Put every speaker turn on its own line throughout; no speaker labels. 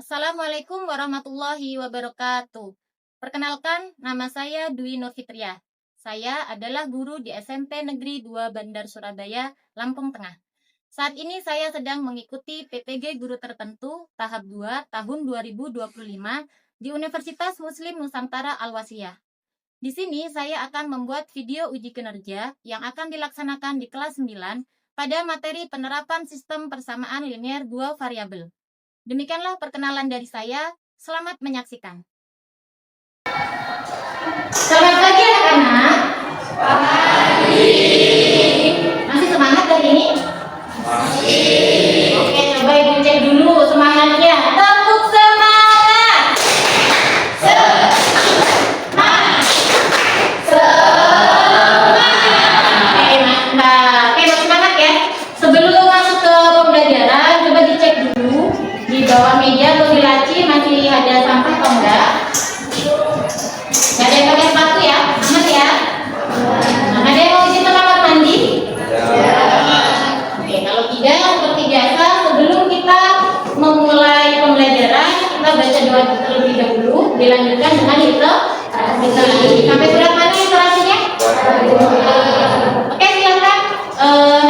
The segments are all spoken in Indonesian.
Assalamualaikum warahmatullahi wabarakatuh. Perkenalkan, nama saya Dwi Nur Fitriah. Saya adalah guru di SMP Negeri 2 Bandar Surabaya, Lampung Tengah. Saat ini saya sedang mengikuti PPG Guru Tertentu tahap 2 tahun 2025 di Universitas Muslim Nusantara Al-Wasiyah. Di sini saya akan membuat video uji kinerja yang akan dilaksanakan di kelas 9 pada materi penerapan sistem persamaan linier dua variabel. Demikianlah perkenalan dari saya. Selamat menyaksikan. Selamat pagi anak-anak. Pagi. Masih semangat hari ini? Masih. Oke, coba ibu cek dulu semangatnya. Tepuk semangat. Semangat. Semangat. Oke, mantap. Oke, masih semangat ya. Sebelum masuk ke pembelajaran, coba dicek dulu di bawah meja atau di laci masih ada sampah atau enggak? Gak ada yang pakai sepatu ya? Aman ya? Nah, ada yang mau izin ke kamar mandi? Ya. Oke, kalau tidak, seperti biasa sebelum kita memulai pembelajaran kita baca doa terlebih dahulu, dilanjutkan dengan literasi. Sampai surat mana literasinya? Oke, silakan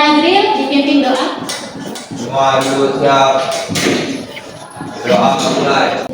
Nazril dipimpin doa.
Semua duduk siap. Doa mulai.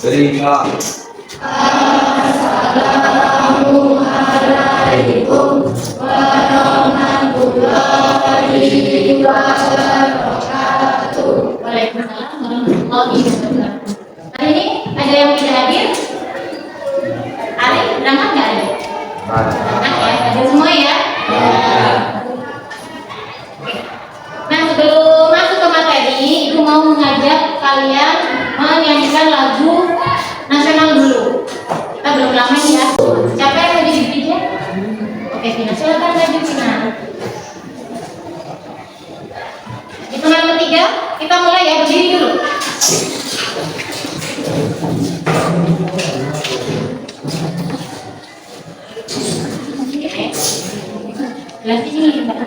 Terima.
Assalamualaikum warahmatullahi wabarakatuh. Waalaikumsalam warahmatullahi wabarakatuh. Hari ini ada yang tidak hadir? Arif, berangkat nggak ada? Berangkat ya, hadir semua ya? Nah, sebelum masuk ke materi, Ibu mau mengajak kalian menyanyikan lagu nasional dulu. Kita belum lama ya. Siapa yang mau jadi DJ? Oke, Vina, silakan maju Vina. Hitungan ketiga, kita mulai ya, berdiri dulu. Belas di sini, hitungan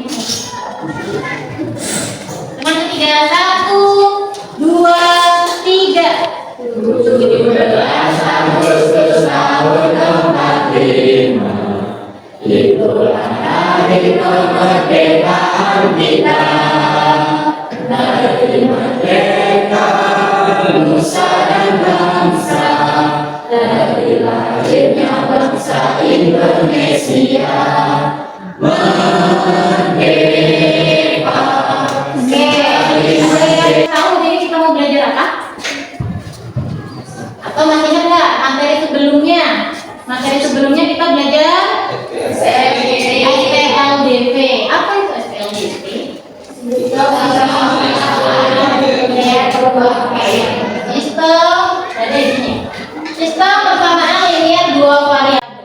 ketiga, 1, 2, 3. 17 Agustus tahun 45, itulah hari kemerdekaan kita. Hari merdeka nusa dan bangsa, dari lahirnya bangsa Indonesia merdeka. Oke, tahu jadi kita mau belajar apa? Atau masih ingat nggak materi sebelumnya? Materi sebelumnya kita belajar STLDV. Apa itu STLDV? Sistem, ada di sini. Sistem persamaan linier dua variabel.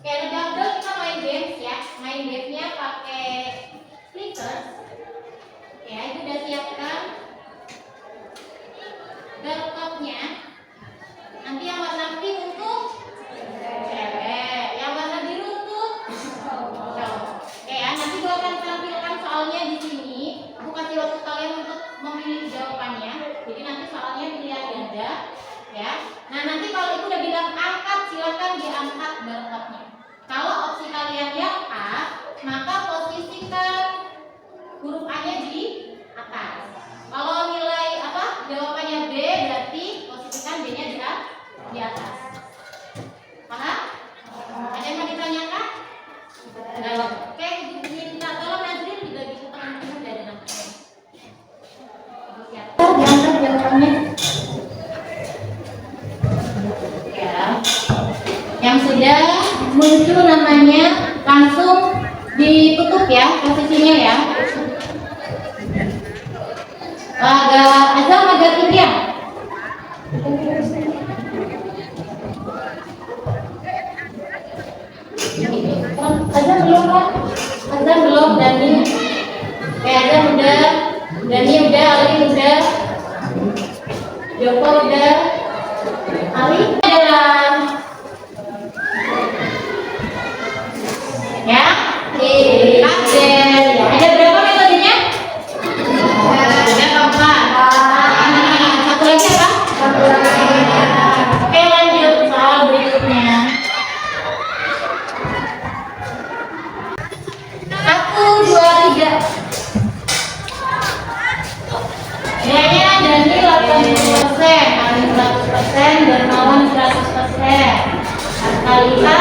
Kayak lebih kita main game. tangannya langsung ditutup ya posisinya ya. Agak tinggi ya. Azan belum kan? Azan belum, Dani. Azan udah, Dani udah, Ali udah, Joko udah, Ali udah. Ya, ada berapa metodenya? Ada keempat. Satu lagi apa? Oke, lanjut soal berikutnya. 1, 2, 3. Nilainya Dani 80%, Ali 100%, Darmawan 100%. Kalita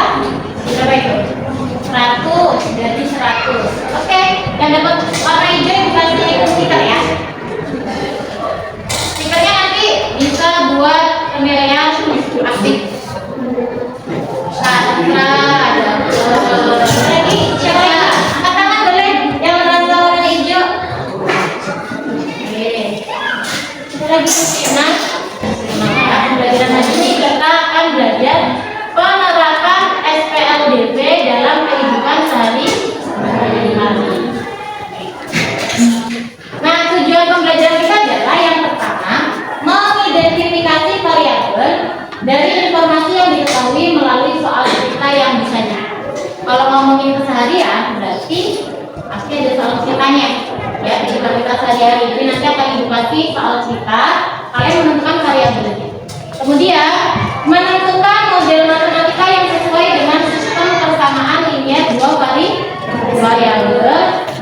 berapa itu? 100, jadi 100. Oke, yang dapat warna hijau dikasih stiker ya. Stikernya nanti bisa buat penilaian aktif. Lagi siapa ya? Angkat tangan boleh yang merasa warna hijau. Oke. Kita lagi nah, pembelajaran hari ini kita akan belajar penerapan SPLDV dalam kehidupan sehari-hari. Nah, tujuan pembelajaran kita adalah yang pertama, mengidentifikasi variabel dari informasi yang diketahui melalui soal cerita yang bisa. Kalau ngomongin keseharian, berarti pasti ada soal ceritanya. Ya, di kita sehari-hari ini nanti akan edukasi soal cerita, kalian menentukan variabelnya. Kemudian menentukan model matematika yang sesuai dengan sistem persamaan linear dua variabel.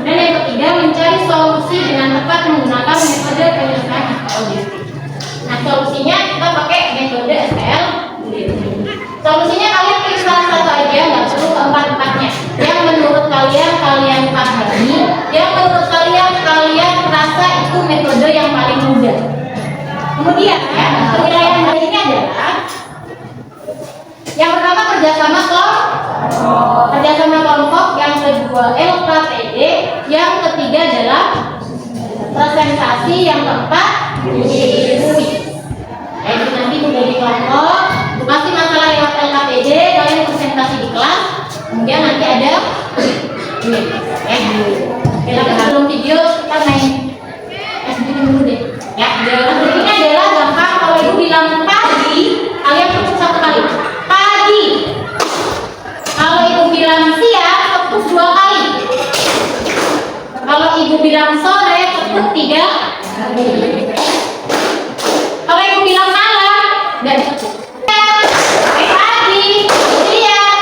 Dan yang ketiga, mencari solusi dengan tepat menggunakan metode penyelesaian SPLDV. Nah, solusinya kita pakai metode SPLDV. Solusinya kalian pilih salah satu aja, nggak perlu keempat-empatnya. Yang menurut kalian pahami, yang menurut kalian rasa itu metode yang paling mudah. Kemudian ya, penilaian hari ini adalah yang pertama kerjasama kelompok, yang kedua LKPD, yang ketiga adalah presentasi, yang keempat diskusi. Jadi nanti udah di kelompok, masih masalah lewat LKPD, kalian presentasi di kelas, kemudian nanti ada kita belum video, kita main SBD dulu deh. Ya, berikutnya adalah gampang. Kalau ibu bilang pagi, kalian ketuk satu kali. Pagi. Kalau ibu bilang siang, ketuk 2 kali. Kalau ibu bilang sore, ketuk 3 kali. Kalau ibu bilang malam, dan ketuk. Pagi, siang,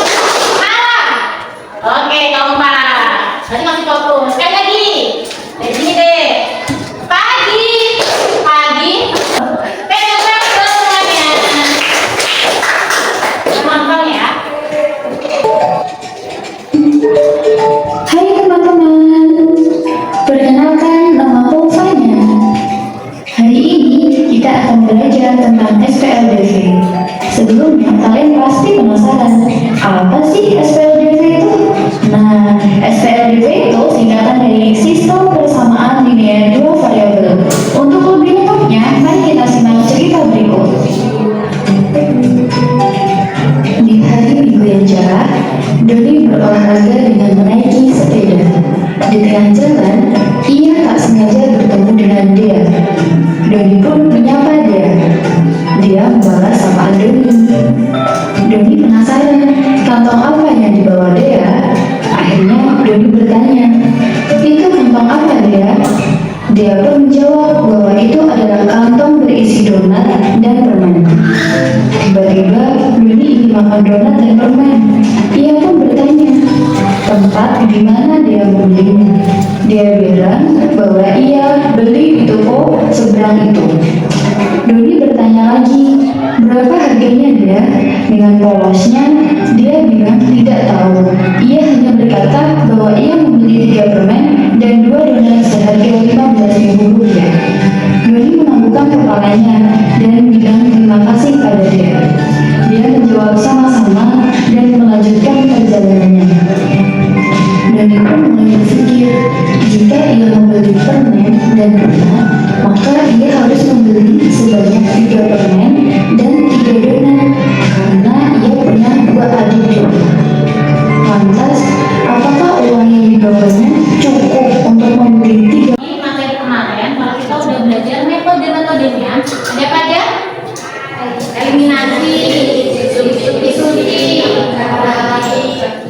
malam. Oke, keempat. Nanti masih fokus. Sekali lagi. Dari sini deh. Pagi. Pegang semuanya. Teman-teman ya.
Hai teman-teman, perkenalkan namaku Fanya. Hari ini kita akan belajar tentang SPLDV. Sebelumnya kalian pasti penasaran, apa sih SPLDV itu? Nah, SPLDV itu singkatan dari Sistem Persamaan Linear Dua Variabel. Untuk lebih lengkapnya, mari kita simak cerita berikut. Di hari Minggu yang cerah, Doni berolahraga dengan menaiki sepeda. Di tengah jalan, ia tak sengaja bertemu dengan Dea. Doni pun menyapa Dea. Dia membalas sapaan Doni. Doni penasaran kantong apa yang dibawa Dea. Akhirnya Doni bertanya, "Itu kantong apa, Dea?" Dia pun menjawab bahwa itu adalah kantong berisi donat dan permen. Tiba-tiba Doni ingin makan donat dan permen. Ia pun bertanya, tempat di mana dia membelinya. Dia bilang bahwa ia beli di toko seberang itu. Doni bertanya lagi, berapa harganya dia? Dengan polosnya, dia bilang tidak tahu. Ia hanya berkata bahwa ia membeli 3 permen dan 2 donat seharga Rp15.000. Doni menganggukkan kepalanya dan bilang terima kasih pada dia. Dia menjawab sama-sama dan melanjutkan perjalanannya.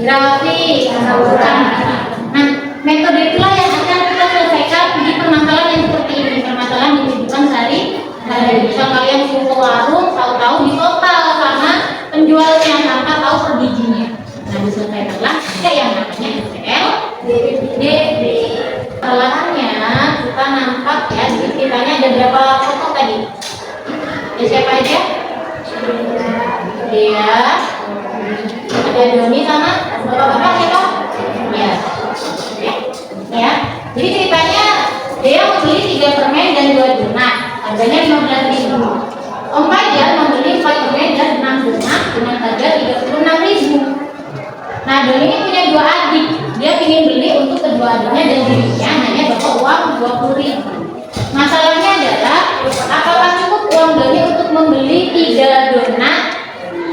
grafik, bukan. Nah, metode itulah yang akan kita selesaikan di permasalahan yang seperti ini, permasalahan di kehidupan sehari-hari. Bisa kalian suruh ke warung, tahu-tahu di total sama penjualnya tanpa tahu per bijinya. Nah, diselesaikanlah yang namanya SPL DB. Perlahannya kita nampak ya, di ceritanya ada berapa tokoh tadi? Ada siapa aja? Dia, ada Doni sama bapak-bapak siapa? Ya, oke, ya. Jadi ceritanya dia membeli 3 permen dan 2 donat, harganya 15.000. Om Fajar membeli 4 permen dan 6 donat dengan harga 36.000. Nah, Doni ini punya 2 adik. Dia ingin beli untuk kedua adiknya dan dirinya hanya dapat uang 20.000. Masalahnya adalah apakah cukup uang Doni untuk membeli 3 donat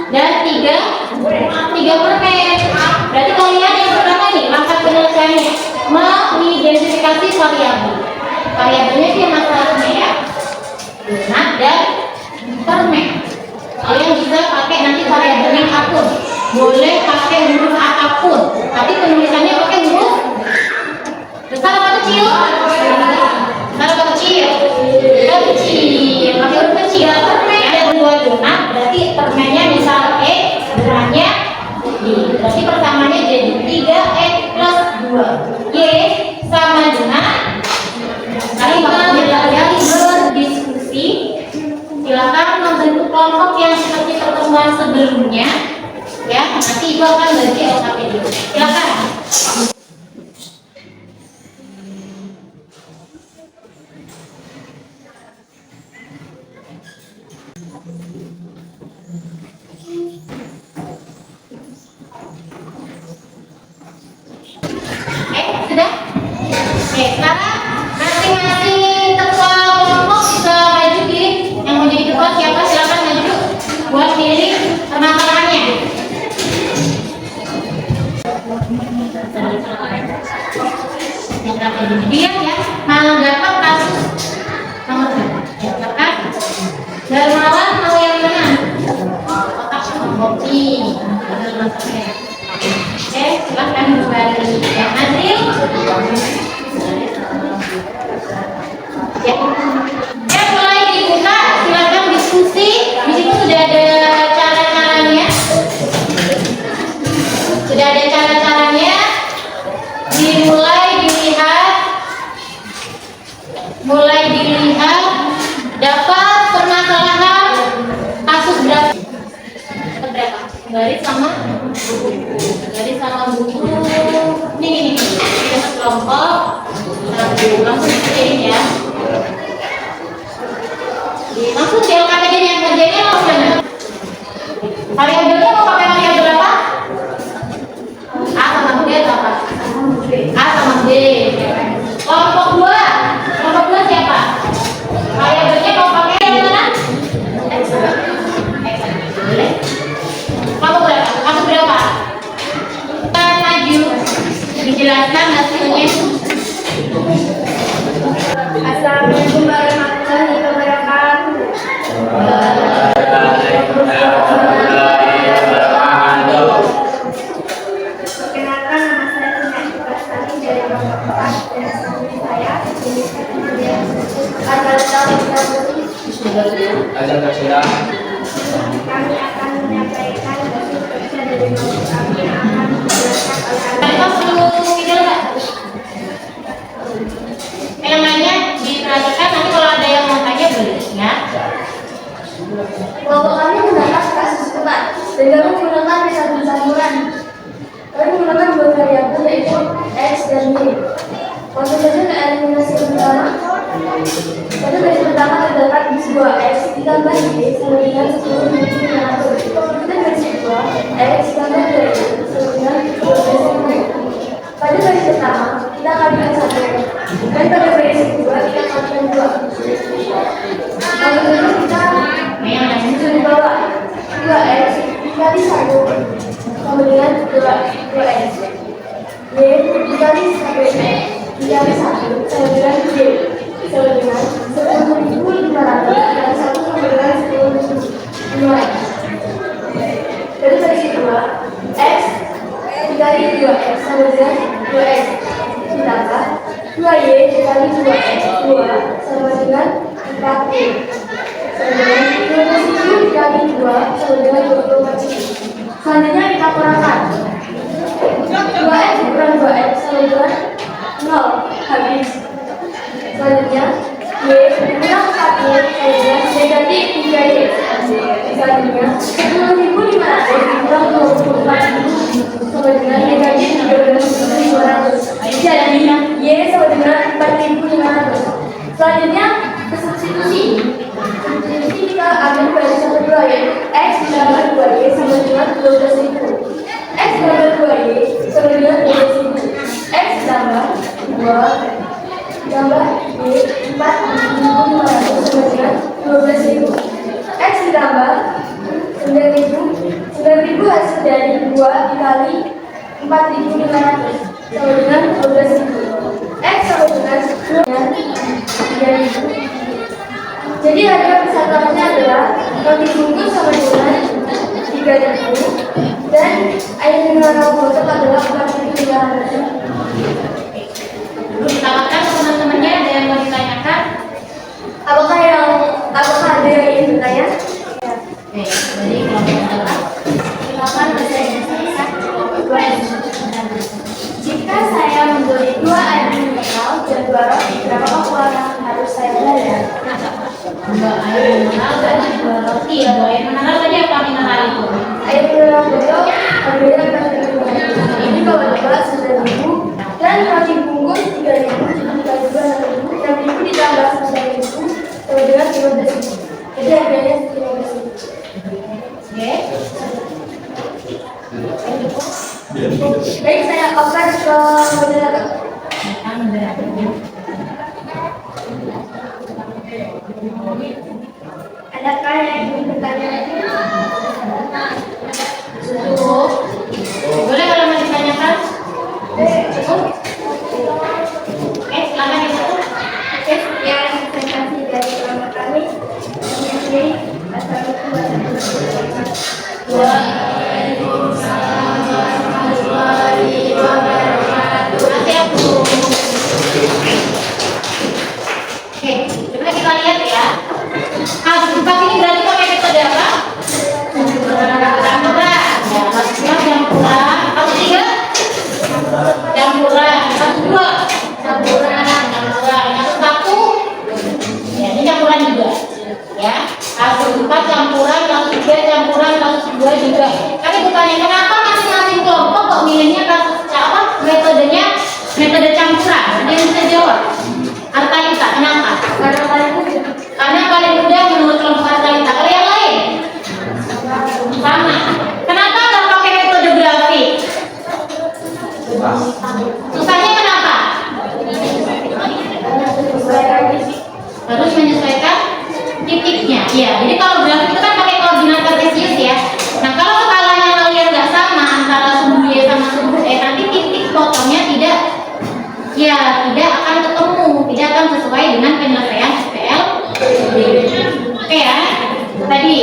dan 3 permen? Berarti kalian yang pertama nih, langkah penyelesaiannya mengidentifikasi variabel. Variabelnya dia masalahnya ya, donat dan permen. Kalian bisa pakai nanti variabelnya apapun, boleh pakai huruf apapun, tapi penulisannya pakai huruf besar apa kecil? Besar apa kecil? Kecil. Pakai huruf kecil. Permen ada 2 donat, berarti permennya misal E, donatnya Y. Berarti pertamanya jadi 3E plus 2. Y sama dengan. Kali kalian berdiskusi. Silakan membentuk kelompok yang seperti pertemuan sebelumnya, ya. Nanti Ibu akan bagi LKPD. Silakan. Sudah? Oke, sekarang masing-masing ketua kelompok bisa maju pilih yang mau jadi ketua siapa, silakan maju buat pilih permasalahannya. Diam ya, mau dapat kasus nomor berapa? Silakan. Darmawan mau yang mana? Kotak kopi. Oke, silakan kembali. Yang Nazil. Ya, mulai dibuka. Silakan diskusi. Di situ sudah ada cara-caranya. Sudah ada cara-caranya. Mulai dilihat dapat permasalahan kasus berapa? Garis sama buku. Ini kita sekelompok. Langsung kerjain ya. Langsung di LKPD yang kerjanya langsung mana? Variabelnya mau pakai variabel apa? A sama B atau apa? A sama B. Kelompok 2 siapa? Variabelnya mau pakai yang mana? X. Boleh? Kelompok berapa? Kasus berapa? Kita maju. Dijelaskan hasilnya. Assalamualaikum warahmatullahi wabarakatuh. Perkenalkan, nama saya Sunyanti Prastani dari kelompok 4 dan asli saya kami akan menyampaikan hasil kerja dari kelompok kami yang akan dijelaskan oleh yang lainnya diperhatikan, nanti kalau ada yang mau tanya boleh ya.
Kelompok kami mendapat kasus keempat dan kami menggunakan metode campuran. Kami menggunakan 2 variabel yaitu X dan Y. Langsung saja ke eliminasi pertama. Pada baris pertama terdapat bis 2X ditambah Y sama dengan 10 divisi dengan 1. Pada baris kedua X ditambah 2Y sama dengan 12. Pada baris pertama kita kalikan 1 dan pada baris kedua kita kalikan 2. Lalu kita di bawah 2X dikali 1 sama dengan 2X. Y dikali 1X dikali 1 sama dengan Y sama dengan 10.500 dikali 1 sama dengan 10.500. Jadi dari kedua X dikali 2x sama dengan 2x ditambah 2y dikali 2x 2 sama dengan 4y sama dengan 27 dikali 2 sama dengan 24. Selanjutnya kita kurangkan 2x kurang 2x sama dengan 0 habis. Selanjutnya y kurang 4y sama dengan negatif 3y. Selanjutnya 10.500 kurang 24.000 sama dengan negatif 13.500. Jadi y sama dengan 4.500. Selanjutnya substitusi kita ambil barisan kedua yaitu x ditambah 2y sama dengan 12.000. X ditambah 2y sama dengan 12.000. X ditambah 2 ditambah y 4.500 sama dengan 12.000. X ditambah 9.000 hasil dari 2 dikali 4.500 sama dengan 12.000. X sama dengan 3.000. Jadi harga persatuannya adalah roti bungkus sama dengan 3.000 dan air mineral botol adalah 4.500.
Silakan teman-temannya, ada yang mau ditanyakan?
Apakah ada yang ingin bertanya?
Oke, jadi kalau misalkan silakan bisa.
Jika saya membeli 2 air mineral dan 2 roti, berapa uang yang harus saya bayar?
Enggak, air mineral dan 2 roti ya. Air mineral tadi apa mineral itu?
Air mineral botol harganya 4.500. Ini kalau dapat 9.000 dan roti bungkus 3.000 jadi 6.000 ditambah 9.000 sama dengan 15.000. Jadi harganya 15.000.
Oke.
Baik, saya oper ke moderator. Adakah yang ingin bertanya?
Cukup. Boleh kalau mau ditanyakan?
Cukup.
Silakan ditutup.
Oke, sekian presentasi dari ulama kami. Assalamualaikum warahmatullahi wabarakatuh.
Terima kasih, Bu. Oke, coba kita lihat ya. Tempat ini berarti pakai metode apa? Campuran. Ya, satu dua campuran. Satu tiga campuran. Satu dua campuran. Satu satu. Ya, ini campuran juga. Ya, satu empat campuran, satu tiga campuran, satu dua juga. Tapi bukannya kenapa masing-masing kelompok kok milihnya kasus apa? Metode campuran. Ada yang bisa jawab? Artalita, kenapa? Karena paling mudah menurut kelompok Artalita. Kalau yang lain? Sama. Kenapa nggak pakai metode grafik? Susahnya kenapa? Harus menyesuaikan titiknya. Iya. Jadi kalau grafik itu kan pakai koordinat kartesius ya. Nah kalau skalanya kalian nggak sama antara sumbu Y sama sumbu E, nanti titik potongnya tidak akan ketemu, tidak akan sesuai dengan penyelesaian SPL. Oke ya, tadi.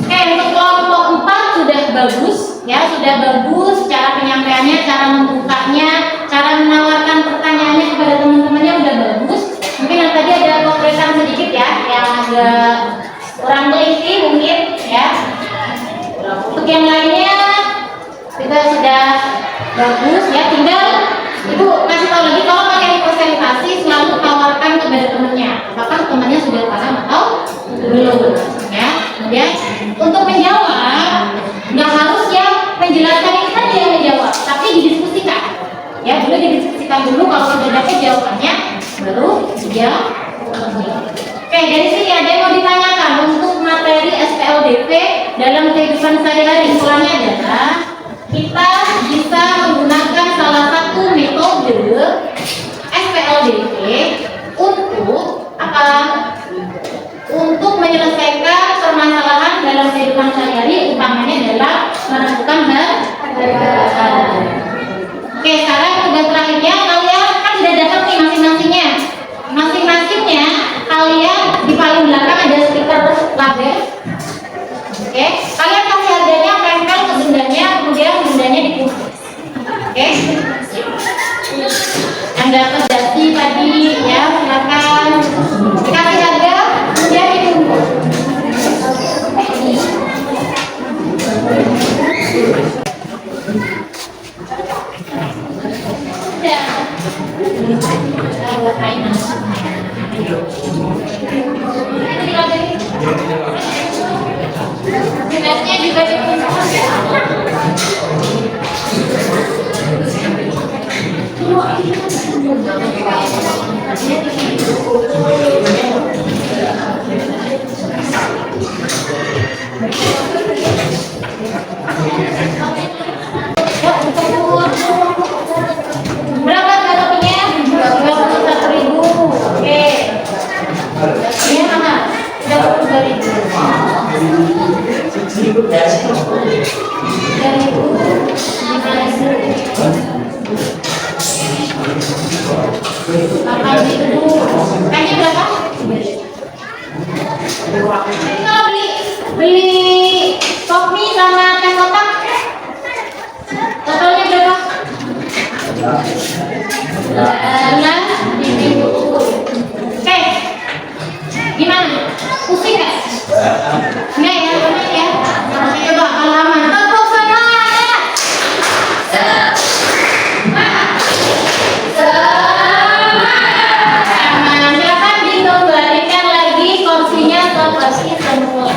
Oke, untuk kelompok 4 sudah bagus, ya sudah bagus cara penyampaiannya, cara membukanya, cara menawarkan pertanyaannya kepada teman-temannya udah bagus. Mungkin yang tadi ada konkretan sedikit ya, yang agak kurang teliti mungkin ya. Untuk yang lainnya kita sudah bagus ya, tinggal Ibu kasih tahu lagi kalau pakai presentasi selalu tawarkan kepada temannya apakah temannya sudah paham atau belum ya. Kemudian untuk menjawab nggak harus yang menjelaskan ini saja yang menjawab, tapi didiskusikan ya, dulu didiskusikan dulu, kalau sudah dapat jawabannya baru dijawab. Oke, dari sini ada yang mau ditanyakan untuk materi SPLDP dalam kehidupan sehari-hari. Usulannya adalah kita bisa menggunakan salah satu metode SPLDP untuk apa? Untuk menyelesaikan permasalahan dalam kehidupan sehari-hari, utamanya dalam menentukan harga. Oke, sekarang tugas terakhirnya kalian kan sudah dapat nih masing-masingnya. Masing-masingnya kalian di paling belakang ada stiker label. Oke, kalian kasih harganya, tempel ke bendanya, kemudian bendanya dikunci. dapat dasi tadi ya, silakan dikasih harga kemudian dibungkus. Minatnya juga dibungkus ya. Berapa kopinya? 21.000. Oke. Ini mana? 3.000. Kayaknya berapa? Jadi kalau beli kopi sama teh kotak totalnya berapa? 16.000. Oke, gimana? Pusing nggak? Nggak ya, benar ya. Coba kalau aman, tepuk semangat. Aman, silakan dikembalikan lagi kursinya ke kursi semula.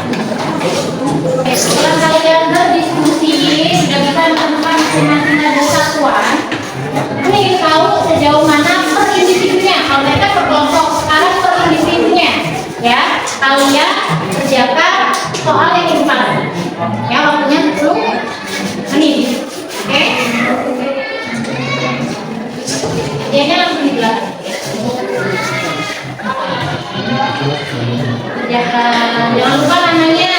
Oke, setelah kalian berdiskusi, sudah bisa menemukan masing-masing ada satuan. Ini tahu sejauh mana per individunya. Kalau mereka per kelompok, sekarang per individunya. Ya, kalian kerjakan soal yang ini paling. Ya, waktunya 10 menit. Oke? Kerjanya langsung di belakang. Kerjakan. Jangan lupa namanya.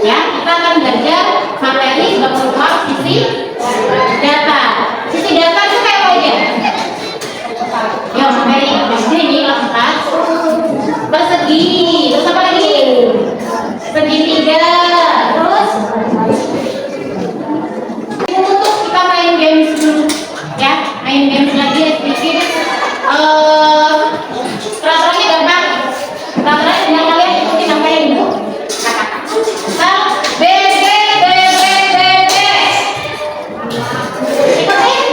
Ya, kita akan belajar sisi datar. Sisi datar itu kayak apa aja? Ya, sampai ini lengkap. Persegi. Terus apa lagi? Segitiga. Terus untuk kita main games dulu, ya. Main games lagi sedikit. Peraturannya gampang. Peraturannya tinggal kalian ikutin apa yang ibu katakan. B, B, B, B, B, B. Ikutin.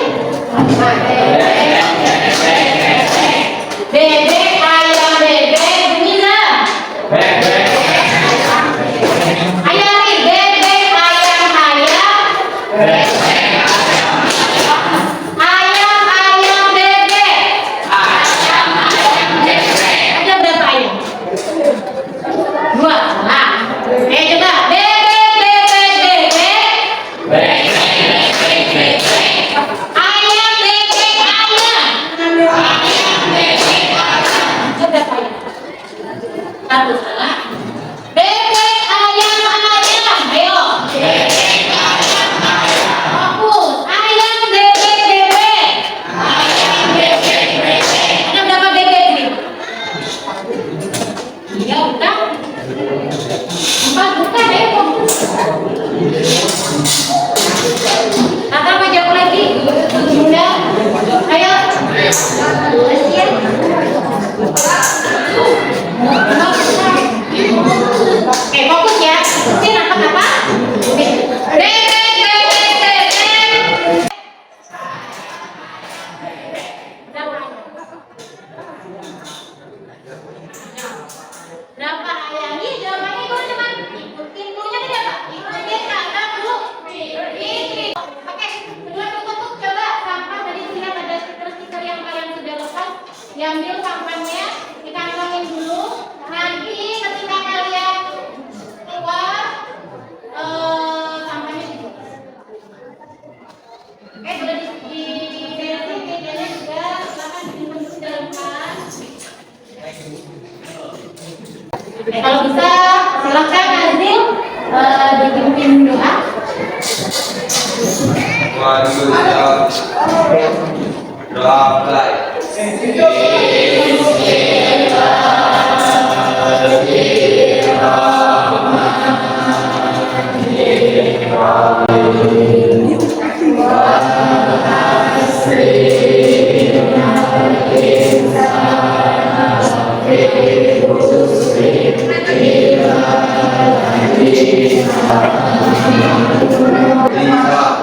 Bebek ayam bebek bunyi nggak? Ayam nih, bebek ayam ayam. Ayam ayam bebek. Ada berapa ayam? 2. Nah, coba bebek bebek bebek. Ayam bebek ayam. Ada berapa ayam? 1 salah. Bebek ayam ayam. Ayo. Fokus. Ayam bebek bebek. Ada berapa bebek ini? 3 bukan? 4 bukan, ayo fokus. Kakak mau jawab lagi? Bunda, ayo. Siap. Oke, fokus ya. Ini apa? Bebek, bebek, bebek. Berapa ayam? Ini jawabannya gue teman. Ikutin dulunya tidak pak? Ikutin kata dulu. Ikutin. Oke, sebelum tutup coba sampah tadi lihat ada stiker-stiker yang kalian sudah lepas. Diambil sampahnya, dikantongin dulu. Nanti ketika kalian keluar, sampahnya di. Oke, sudah diberesin medianya juga. Silakan disimpan dulu dalam tas. Kalau bisa silakan Azil dipimpin doa.
Maju siap. Doa mulai. Bisa.